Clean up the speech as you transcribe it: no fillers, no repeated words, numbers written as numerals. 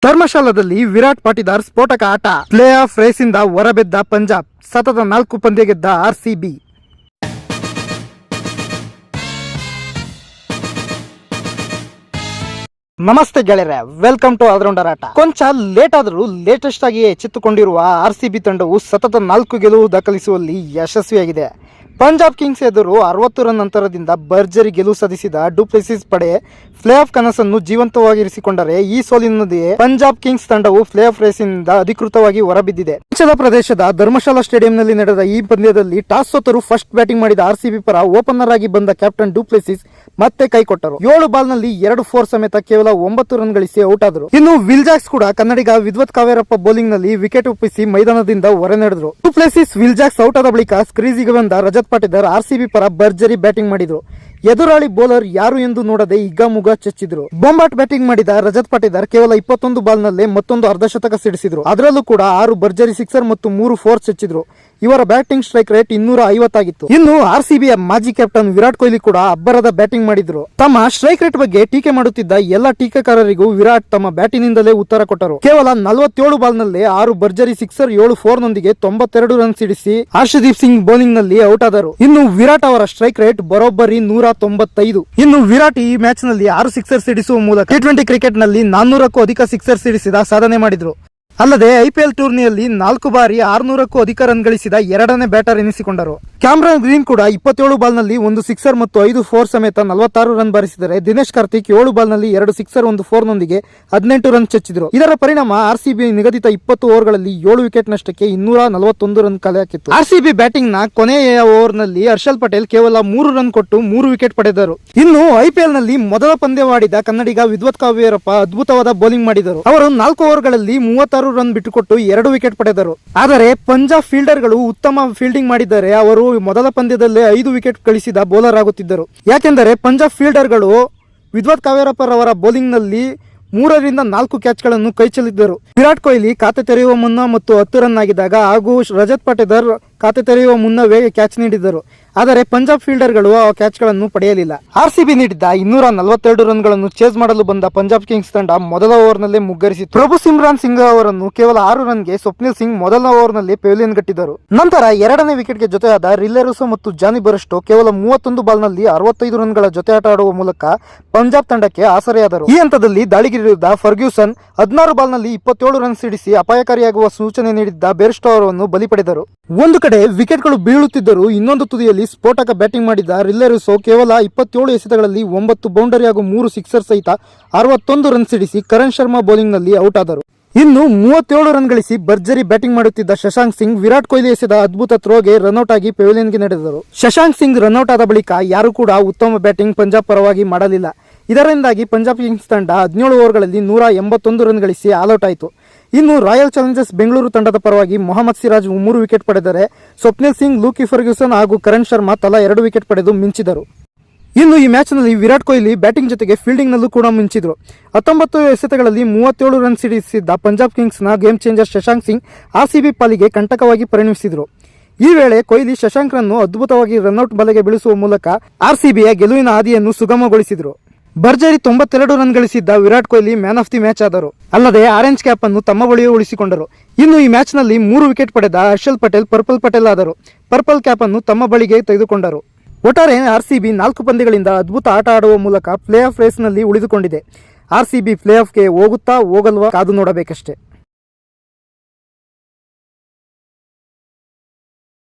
ಧರ್ಮಶಾಲಾದಲ್ಲಿ ವಿರಾಟ್ ಪಾಟಿದಾರ್ ಸ್ಫೋಟಕ ಆಟ. Play of ರೇಸಿಂದ ಹೊರಬಿದ್ದ ಪಂಜಾಬ್, ಸತತ 4 ಪಂದ್ಯ ಗೆದ್ದ ಆರ್ಸಿಬಿ. ನಮಸ್ತೆ ಗೆಳೆಯರೆ, ವೆಲ್ಕಮ್ ಟು ಆಲ್ರೌಂಡರ್ ಆಟ. ಕೊಂಚ ಲೇಟ್ ಆದರೂ ಲೇಟೆಸ್ಟ್ ಆಗಿ ಎಚ್ಚೆತ್ತುಕೊಂಡಿರುವ ಆರ್ಸಿಬಿ ತಂಡವು ಸತತ 4 ಗೆಲುವು ದಾಖಲಿಸುವಲ್ಲಿ ಯಶಸ್ವಿಯಾಗಿದೆ. ಪಂಜಾಬ್ ಕಿಂಗ್ಸ್ ಎದುರು 60 ರನ್ ಅಂತರದಿಂದ ಭರ್ಜರಿ ಗೆಲುವು ಸಾಧಿಸಿದ ಡುಪ್ಲೆಸಿಸ್ ಪಡೆ ಪ್ಲೇ ಆಫ್ ಕನಸನ್ನು ಜೀವಂತವಾಗಿರಿಸಿಕೊಂಡರೆ, ಈ ಸೋಲಿನೊಂದಿಗೆ ಪಂಜಾಬ್ ಕಿಂಗ್ಸ್ ತಂಡವು ಪ್ಲೇ ಆಫ್ ರೇಸಿನಿಂದ ಅಧಿಕೃತವಾಗಿ ಹೊರಬಿದ್ದಿದೆ. ಹಿಮಾಚಲ ಪ್ರದೇಶದ ಧರ್ಮಶಾಲಾ ಸ್ಟೇಡಿಯಂನಲ್ಲಿ ನಡೆದ ಈ ಪಂದ್ಯದಲ್ಲಿ ಟಾಸ್ ಸೋತರು ಫಸ್ಟ್ ಬ್ಯಾಟಿಂಗ್ ಮಾಡಿದ ಆರ್ಸಿಬಿ ಪರ ಓಪನರ್ ಆಗಿ ಬಂದ ಕ್ಯಾಪ್ಟನ್ ಡುಪ್ಲೆಸಿಸ್ ಮತ್ತೆ ಕೈಕೊಟ್ಟರು. 7 ಬಾಲ್ನಲ್ಲಿ 2 4 ಸಮೇತ ಕೇವಲ 9 ರನ್ ಗಳಿಸಿ ಔಟ್ ಆದರು. ಇನ್ನು ವಿಲ್ಜಾಕ್ಸ್ ಕೂಡ ಕನ್ನಡಿಗ ವಿದ್ವತ್ ಕಾವೇರಪ್ಪ ಬೌಲಿಂಗ್ ನಲ್ಲಿ ವಿಕೆಟ್ ಒಪ್ಪಿಸಿ ಮೈದಾನದಿಂದ ಹೊರ ನಡೆದರು. ಡುಪ್ಲೆಸಿಸ್ ವಿಲ್ಜಾಕ್ಸ್ ಔಟ್ ಆದ ಬಳಿಕ ಕ್ರೀಸಿಗೆ ಬಂದ ರಜತ್ ಪಾಟಿದಾರ್ ಆರ್ಸಿಬಿ ಪರ ಭರ್ಜರಿ ಬ್ಯಾಟಿಂಗ್ ಮಾಡಿದ್ರು. ಎದುರಾಳಿ ಬೌಲರ್ ಯಾರು ಎಂದು ನೋಡದೆ ಹಿಗ್ಗಾಮುಗ್ಗ ಚಚ್ಚಿದ್ರು. ಬೊಂಬಾಟ್ ಬ್ಯಾಟಿಂಗ್ ಮಾಡಿದ ರಜತ್ ಪಾಟಿದಾರ್ ಕೇವಲ 21 ಬಾಲ್ನಲ್ಲೇ ಮತ್ತೊಂದು ಅರ್ಧಶತಕ ಸಿಡಿಸಿದ್ರು. ಅದರಲ್ಲೂ ಕೂಡ 6 ಭರ್ಜರಿ ಸಿಕ್ಸರ್ ಮತ್ತು 3 4 ಚಚ್ಚಿದ್ರು. ಇವರ ಬ್ಯಾಟಿಂಗ್ ಸ್ಟ್ರೈಕ್ ರೇಟ್ 250 ಆಗಿತ್ತು. ಇನ್ನು ಆರ್ಸಿಬಿಯ ಮಾಜಿ ಕ್ಯಾಪ್ಟನ್ ವಿರಾಟ್ ಕೊಹ್ಲಿ ಕೂಡ ಅಬ್ಬರದ ಬ್ಯಾಟಿಂಗ್ ಮಾಡಿದ್ರು. ತಮ್ಮ ಸ್ಟ್ರೈಕ್ ರೇಟ್ ಬಗ್ಗೆ ಟೀಕೆ ಮಾಡುತ್ತಿದ್ದ ಎಲ್ಲ ಟೀಕಾಕಾರರಿಗೂ ವಿರಾಟ್ ತಮ್ಮ ಬ್ಯಾಟಿನಿಂದಲೇ ಉತ್ತರ ಕೊಟ್ಟರು. ಕೇವಲ 47 ಬಾಲ್ನಲ್ಲೇ 6 ಭರ್ಜರಿ ಸಿಕ್ಸರ್ 7 4 ನೊಂದಿಗೆ 92 ರನ್ ಸಿಡಿಸಿ ಹರ್ಷದೀಪ್ ಸಿಂಗ್ ಬೌಲಿಂಗ್ ನಲ್ಲಿ ಔಟ್ ಆದರು. ಇನ್ನು ವಿರಾಟ್ ಅವರ ಸ್ಟ್ರೈಕ್ ರೇಟ್ ಬರೋಬ್ಬರಿ 195. ಇನ್ನು ವಿರಾಟ್ ಈ ಮ್ಯಾಚ್ ನಲ್ಲಿ 6 ಸಿಕ್ಸರ್ ಸಿಡಿಸುವ ಮೂಲಕ T20 ಕ್ರಿಕೆಟ್ ನಲ್ಲಿ 400ಕ್ಕೂ ಅಧಿಕ ಸಿಕ್ಸರ್ ಸಿಡಿಸಿದ ಸಾಧನೆ ಮಾಡಿದ್ರು. ಅಲ್ಲದೆ ಐಪಿಎಲ್ ಟೂರ್ನಿಯಲ್ಲಿ 4 ಬಾರಿ 600ಕ್ಕೂ ಅಧಿಕ ರನ್ ಗಳಿಸಿದ 2ನೇ ಬ್ಯಾಟರ್ ಎನಿಸಿಕೊಂಡರು. ಕ್ಯಾಮ್ರಾನ್ ಗ್ರೀನ್ ಕೂಡ 27 ಬಾಲ್ನಲ್ಲಿ 1 ಸಿಕ್ಸರ್ ಮತ್ತು 5 4 ಸಮೇತ 46 ರನ್ ಬಾರಿಸಿದರೆ, ದಿನೇಶ್ ಕಾರ್ತಿಕ್ 7 ಬಾಲ್ನಲ್ಲಿ 2 ಸಿಕ್ಸರ್ 1 4 ನೊಂದಿಗೆ 18 ರನ್ ಚಚ್ಚಿದ್ರು. ಇದರ ಪರಿಣಾಮ ಆರ್ಸಿಬಿ ನಿಗದಿತ 20 ಓವರ್ಗಳಲ್ಲಿ 7 ವಿಕೆಟ್ ನಷ್ಟಕ್ಕೆ 241 ರನ್ ಕಲೆ ಹಾಕಿತ್ತು. ಆರ್ಸಿಬಿ ಬ್ಯಾಟಿಂಗ್ ನ ಕೊನೆಯ ಓವರ್ ನಲ್ಲಿ ಹರ್ಷಲ್ ಪಟೇಲ್ ಕೇವಲ 3 ರನ್ ಕೊಟ್ಟು 3 ವಿಕೆಟ್ ಪಡೆದರು. ಇನ್ನು ಐಪಿಎಲ್ ನಲ್ಲಿ ಮೊದಲ ಪಂದ್ಯವಾಡಿದ ಕನ್ನಡಿಗ ವಿದ್ವತ್ ಕಾವೇರಪ್ಪ ಅದ್ಭುತವಾದ ಬೌಲಿಂಗ್ ಮಾಡಿದರು. ಅವರು 4 ಓವರ್ಗಳಲ್ಲಿ 36 ರನ್ ಬಿಟ್ಟುಕೊಟ್ಟು 2 ವಿಕೆಟ್ ಪಡೆದರು. ಆದರೆ ಪಂಜಾಬ್ ಫೀಲ್ಡರ್ ಗಳು ಉತ್ತಮ ಫೀಲ್ಡಿಂಗ್ ಮಾಡಿದ್ದಾರೆ. ಅವರು ಮೊದಲ ಪಂದ್ಯದಲ್ಲೇ 5 ವಿಕೆಟ್ ಗಳಿಸಿದ ಬೌಲರ್ ಆಗುತ್ತಿದ್ದರು. ಯಾಕೆಂದರೆ ಪಂಜಾಬ್ ಫೀಲ್ಡರ್ ಗಳು ವಿದ್ವತ್ ಕಾವೇರಪ್ಪರವರ ಬೌಲಿಂಗ್ ನಲ್ಲಿ 3 ರಿಂದ 4 ಕ್ಯಾಚ್ ಗಳನ್ನು ಕೈಚೆಲ್ಲಿದ್ದರು. ವಿರಾಟ್ ಕೊಹ್ಲಿ ಖಾತೆ ತೆರೆಯುವ ಮುನ್ನ ಮತ್ತು 10 ರನ್ ಆಗಿದ್ದಾಗ ಹಾಗೂ ರಜತ್ ಪಾಟಿದಾರ್ ಖಾತೆ ತೆರೆಯುವ ಮುನ್ನವೇ ಕ್ಯಾಚ್ ನೀಡಿದ್ದರು. ಆದರೆ ಪಂಜಾಬ್ ಫೀಲ್ಡರ್ ಗಳು ಆ ಕ್ಯಾಚ್ ಗಳನ್ನು ಪಡೆಯಲಿಲ್ಲ. ಆರ್ಸಿಬಿ ನೀಡಿದ್ದ 242 ರನ್ ಗಳನ್ನು ಚೇಸ್ ಮಾಡಲು ಬಂದ ಪಂಜಾಬ್ ಕಿಂಗ್ಸ್ ತಂಡ ಮೊದಲ ಓವರ್ ನಲ್ಲೇ ಮುಗ್ಗರಿಸಿತು. ಪ್ರಭು ಸಿಮ್ರಾನ್ ಸಿಂಗ್ ಅವರನ್ನು ಕೇವಲ 6 ರನ್ಗೆ ಸ್ವಪ್ನಿಲ್ ಸಿಂಗ್ ಮೊದಲ ಓವರ್ ನಲ್ಲಿ ಪೆವಿಲಿಯನ್ ಗಟ್ಟಿದ್ದರು. ನಂತರ 2ನೇ ವಿಕೆಟ್ಗೆ ಜೊತೆಯಾದ ರಿಲೆ ರೂಸೋ ಮತ್ತು ಜಾನಿ ಬರಸ್ಟೋ ಕೇವಲ 31 ಬಾಲ್ನಲ್ಲಿ 65 ರನ್ಗಳ ಜೊತೆ ಆಟ ಆಡುವ ಮೂಲಕ ಪಂಜಾಬ್ ತಂಡಕ್ಕೆ ಆಸರೆಯಾದರು. ಈ ಹಂತದಲ್ಲಿ ದಾಳಿಗಿಳಿದ ಫರ್ಗ್ಯೂಸನ್ 16 ಬಾಲ್ನಲ್ಲಿ 27 ರನ್ ಸಿಡಿಸಿ ಅಪಾಯಕಾರಿಯಾಗುವ ಸೂಚನೆ ನೀಡಿದ್ದ ಬೆರ್ಸ್ಟೋ ಅವರನ್ನು ಬಲಿ ಪಡೆದರು. ಒಂದು ಕಡೆ ವಿಕೆಟ್ಗಳು ಬೀಳುತ್ತಿದ್ದರೂ ಇನ್ನೊಂದು ತುದಿಯಲ್ಲಿ ಸ್ಫೋಟಕ ಬ್ಯಾಟಿಂಗ್ ಮಾಡಿದ ರಿಲೆ ರೂಸೋ ಕೇವಲ 27 ಎಸೆತಗಳಲ್ಲಿ 9 ಬೌಂಡರಿ ಹಾಗೂ 3 ಸಿಕ್ಸರ್ ಸಹಿತ 61 ರನ್ ಸಿಡಿಸಿ ಕರಣ್ ಶರ್ಮಾ ಬೌಲಿಂಗ್ ನಲ್ಲಿ ಔಟ್ ಆದರು. ಇನ್ನು 37 ರನ್ ಗಳಿಸಿ ಭರ್ಜರಿ ಬ್ಯಾಟಿಂಗ್ ಮಾಡುತ್ತಿದ್ದ ಶಶಾಂಕ್ ಸಿಂಗ್ ವಿರಾಟ್ ಕೊಹ್ಲಿ ಎಸೆದ ಅದ್ಭುತ ಥ್ರೋಗೆ ರನ್ಔಟ್ ಆಗಿ ಪೆವಿಲಿಯನ್ಗೆ ನಡೆದರು. ಶಶಾಂಕ್ ಸಿಂಗ್ ರನ್ಔಟ್ ಆದ ಬಳಿಕ ಯಾರು ಕೂಡ ಉತ್ತಮ ಬ್ಯಾಟಿಂಗ್ ಪಂಜಾಬ್ ಪರವಾಗಿ ಮಾಡಲಿಲ್ಲ. ಇದರಿಂದಾಗಿ ಪಂಜಾಬ್ ಕಿಂಗ್ಸ್ ತಂಡ 17 ಓವರ್ಗಳಲ್ಲಿ 181 ರನ್ ಗಳಿಸಿ ಆಲ್ಔಟ್ ಆಯಿತು. ಇನ್ನು ರಾಯಲ್ ಚಾಲೆಂಜರ್ಸ್ ಬೆಂಗಳೂರು ತಂಡದ ಪರವಾಗಿ ಮೊಹಮ್ಮದ್ ಸಿರಾಜ್ 3 ವಿಕೆಟ್ ಪಡೆದರೆ, ಸ್ವಪ್ನಿಲ್ ಸಿಂಗ್, ಲೂಕಿ ಫರ್ಗ್ಯೂಸನ್ ಹಾಗೂ ಕರಣ್ ಶರ್ಮಾ ತಲಾ 2 ವಿಕೆಟ್ ಪಡೆದು ಮಿಂಚಿದರು. ಇನ್ನು ಈ ಮ್ಯಾಚ್ ನಲ್ಲಿ ವಿರಾಟ್ ಕೊಹ್ಲಿ ಬ್ಯಾಟಿಂಗ್ ಜೊತೆಗೆ ಫೀಲ್ಡಿಂಗ್ ನಲ್ಲೂ ಕೂಡ ಮಿಂಚಿದ್ರು. 19 ಎಸೆತಗಳಲ್ಲಿ 37 ರನ್ ಸಿಡಿಸಿದ್ದ ಪಂಜಾಬ್ ಕಿಂಗ್ಸ್ ನ game changer Shashank Singh RCB ಪಾಲಿಗೆ ಕಂಟಕವಾಗಿ ಪರಿಣಮಿಸಿದ್ರು. ಈ ವೇಳೆ ಕೊಹ್ಲಿ ಶಶಾಂಕ್ ರನ್ನು ಅದ್ಭುತವಾಗಿ ರನ್ಔಟ್ ಬಲೆಗೆ ಬೀಳಿಸುವ ಮೂಲಕ ಆರ್ಸಿಬಿಯ ಗೆಲುವಿನ ಹಾದಿಯನ್ನು ಸುಗಮಗೊಳಿಸಿದ್ರು. ಭರ್ಜರಿ 92 ರನ್ ಗಳಿಸಿದ್ದ Virat Kohli man of the match ಆದರು. ಅಲ್ಲದೆ ಆರೆಂಜ್ ಕ್ಯಾಪ್ ಅನ್ನು ತಮ್ಮ ಬಳಿಯೇ ಉಳಿಸಿಕೊಂಡರು. ಇನ್ನು ಈ ಮ್ಯಾಚ್ ನಲ್ಲಿ 3 ವಿಕೆಟ್ ಪಡೆದ ಹರ್ಷಲ್ ಪಟೇಲ್ ಪರ್ಪಲ್ ಪಟೇಲ್ ಆದರು. ಪರ್ಪಲ್ ಕ್ಯಾಪ್ ಅನ್ನು ತಮ್ಮ ಬಳಿಗೆ ತೆಗೆದುಕೊಂಡರು. ಒಟ್ಟಾರೆ ಆರ್ಸಿಬಿ 4 ಪಂದ್ಯಗಳಿಂದ ಅದ್ಭುತ ಆಟ ಆಡುವ ಮೂಲಕ ಪ್ಲೇ ಆಫ್ ರೇಸ್ ನಲ್ಲಿ ಉಳಿದುಕೊಂಡಿದೆ. ಆರ್ಸಿಬಿ ಪ್ಲೇ ಆಫ್ಗೆ ಹೋಗುತ್ತಾ ಹೋಗಲ್ವಾ ಕಾದು ನೋಡಬೇಕಷ್ಟೇ.